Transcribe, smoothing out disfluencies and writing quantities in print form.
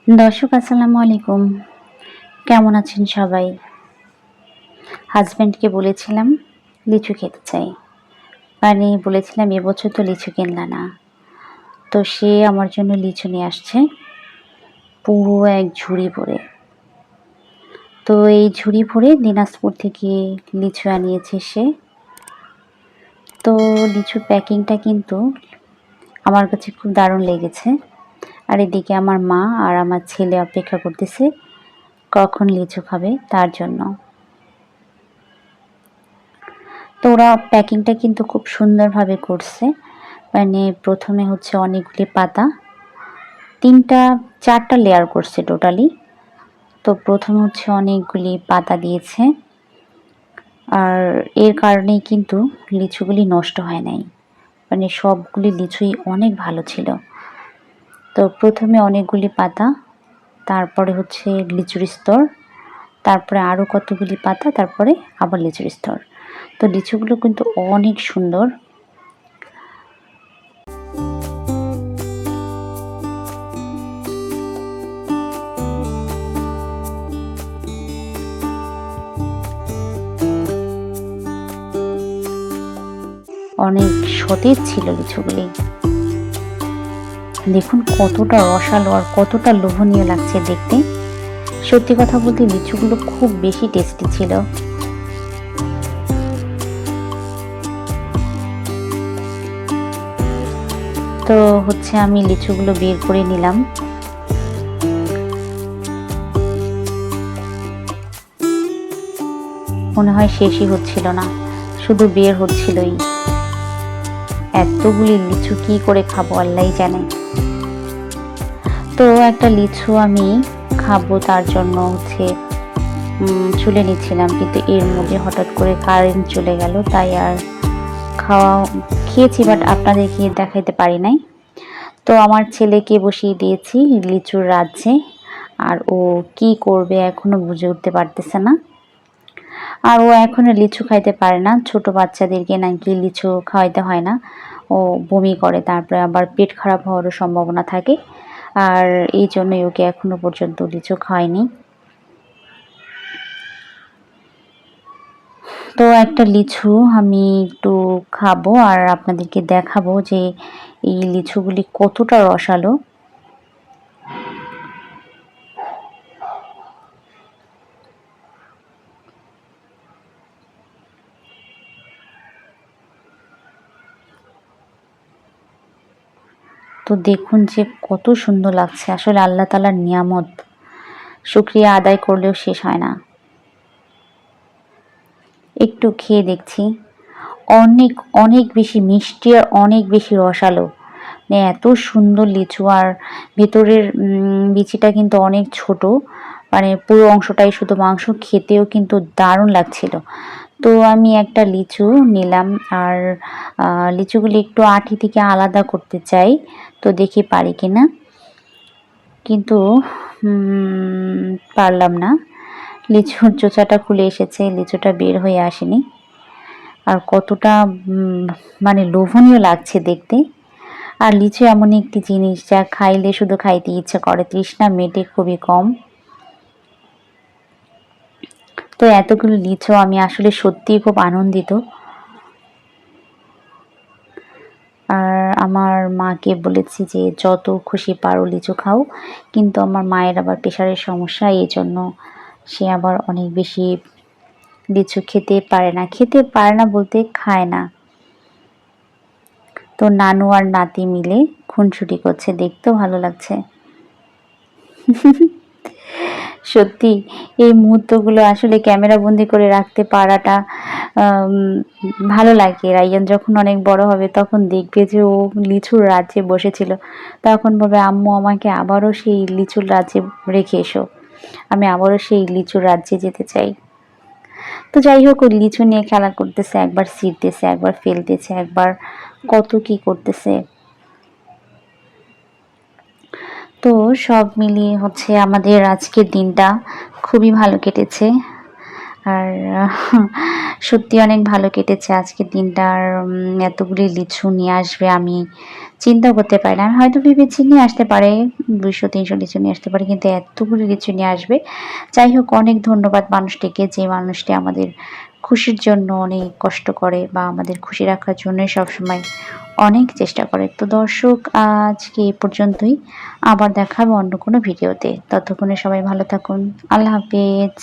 দর্শক আসসালামু আলাইকুম। কেমন আছেন সবাই? হাজব্যান্ডকে বলেছিলাম লিচু খেতে চাই। মানে বলেছিলাম এবছর তো লিচু কিনলা না। তো সে আমার জন্য লিচু নিয়ে আসছে পুরো এক ঝুড়ি ভরে। তো এই ঝুড়ি ভরে দিনাজপুর থেকে লিচু আনিয়েছে সে। তো লিচুর প্যাকিংটা কিন্তু আমার কাছে খুব দারুণ লেগেছে। আর এদিকে আমার মা আর আমার ছেলে অপেক্ষা করতেছে কখন লিচু খাবে তার জন্য। তো ওরা প্যাকিংটা কিন্তু খুব সুন্দরভাবে করছে। মানে প্রথমে হচ্ছে অনেকগুলি পাতা, 3টা 4টা লেয়ার করছে টোটালি। তো প্রথমে হচ্ছে অনেকগুলি পাতা দিয়েছে, আর এর কারণেই কিন্তু লিচুগুলি নষ্ট হয় নাই। মানে সবগুলি লিচুই অনেক ভালো ছিল। তো প্রথমে অনেকগুলি পাতা, তারপরে হচ্ছে লিচুর স্তর, তারপরে আরও কতগুলি পাতা, তারপরে আবার লিচুর স্তর। তো লিচুগুলো কিন্তু অনেক সুন্দর। অনেক সতেজ ছিল লিচুগুলি। দেখুন কতটা রসালো আর কতটা লোভনীয় লাগছে দেখতে। সত্যি কথা বলতে লিচুগুলো খুব বেশি টেস্টি ছিল। তো হচ্ছে আমি লিচুগুলো বের করে নিলাম। মনে হয় শেষই হচ্ছিল না, শুধু বের হচ্ছিলই। এতগুলি লিচু কি করে খাবো আল্লাহই জানে। তো একটা লিচু আমি খাবো তার জন্য হচ্ছে ছুলে নিচ্ছিলাম, কিন্তু এর মধ্যে হঠাৎ করে কারেন্ট চলে গেল, তাই আর খেয়েছি বাট আপনাদেরকে দেখাইতে পারি নাই। তো আমার ছেলেকে বসিয়ে দিয়েছি লিচুর রাজ্যে, আর ও কি করবে এখনো বুঝে উঠতে পারতেছে না। আর ও এখনো লিচু খাইতে পারে না, ছোট বাচ্চাদেরকে নাকি লিচু খাওয়াইতে হয় না, ও বমি করে, তারপরে আবার পেট খারাপ হওয়ারও সম্ভাবনা থাকে। আর এই জন্যই ওকে এখনো পর্যন্ত লিচু খাওয়াইনি। তো একটা লিচু আমি একটু খাবো আর আপনাদেরকে দেখাবো যে এই লিচুগুলি কতটা রসালো। তো দেখুন যে কত সুন্দর লাগছে, আসলে আল্লাহ তাআলার নিয়ামত, শুকরিয়া আদায় করলেও শেষ হয় না। একটু খেয়ে দেখছি, অনেক অনেক বেশি মিষ্টি আর অনেক বেশি রসালো। মানে এত সুন্দর লিচু, আর ভেতরের বিচিটা কিন্তু অনেক ছোট, মানে পুরো অংশটাই শুধু মাংস, খেতেও কিন্তু দারুণ লাগছিল। তো আমি একটা লিচু নিলাম, আর লিচুগুলি একটু আঁটি থেকে আলাদা করতে চাই, তো দেখি পারি কিনা, কিন্তু পারলাম না। লিচুর চোচাটা খুলে এসেছে, লিচুটা বের হয়ে আসেনি। আর কতটা মানে লোভনীয় লাগছে দেখতে। আর লিচু এমন একটি জিনিস যা খাইলে শুধু খাইতে ইচ্ছা করে, তৃষ্ণা মেটে খুবই কম। তো এতগুলো লিচু আমি আসলে সত্যিই খুব আনন্দিত। আর আমার মাকে বলেছি যে যত খুশি পারো লিচু খাও, কিন্তু আমার মায়ের আবার প্রেশারের সমস্যা, এই জন্য সে আবার অনেক বেশি লিচু খেতে পারে না। খেতে পারে না বলতে খায় না। তো নানু আর নাতি মিলে খুনসুটি করছে, দেখতেও ভালো লাগছে। সত্যি এই মুহূর্তগুলো আসলে ক্যামেরা বন্দি করে রাখতে পারাটা ভালো লাগে। রাইয়ান যখন অনেক বড় হবে তখন দেখবে যে ও লিচুর রাজ্যে বসেছিল, তখন বলবে আম্মু আমাকে আবারও সেই লিচুর রাজ্যে রেখে এসো, আমি আবারও সেই লিচুর রাজ্যে যেতে চাই। তো যাই হোক, ওই লিচু নিয়ে খেলা করতেছে, একবার ছিঁড়তেছে, একবার ফেলতেছে, একবার কত কি করতেছে। তো সব মিলিয়ে হচ্ছে আমাদের আজকের দিনটা খুবই ভালো কেটেছে। আর সত্যি অনেক ভালো কেটেছে আজকের দিনটা। আর এতগুলি লিচু নিয়ে আসবে আমি চিন্তা করতে পারি না। আমি হয়তো ভেবেছি নিয়ে আসতে পারে 200-300 লিচু নিয়ে আসতে পারে, কিন্তু এতগুলি লিচু নিয়ে আসবে। যাই হোক, অনেক ধন্যবাদ মানুষটিকে, যে মানুষটি আমাদের খুশির জন্য অনেক কষ্ট করে বা আমাদের খুশি রাখার জন্যই সবসময় অনেক চেষ্টা করে। তো দর্শক, আজকে এই পর্যন্তই। আবার দেখা হবে অন্য কোনো ভিডিওতে। ততক্ষণে সবাই ভালো থাকুন। আল্লাহ হাফেজ।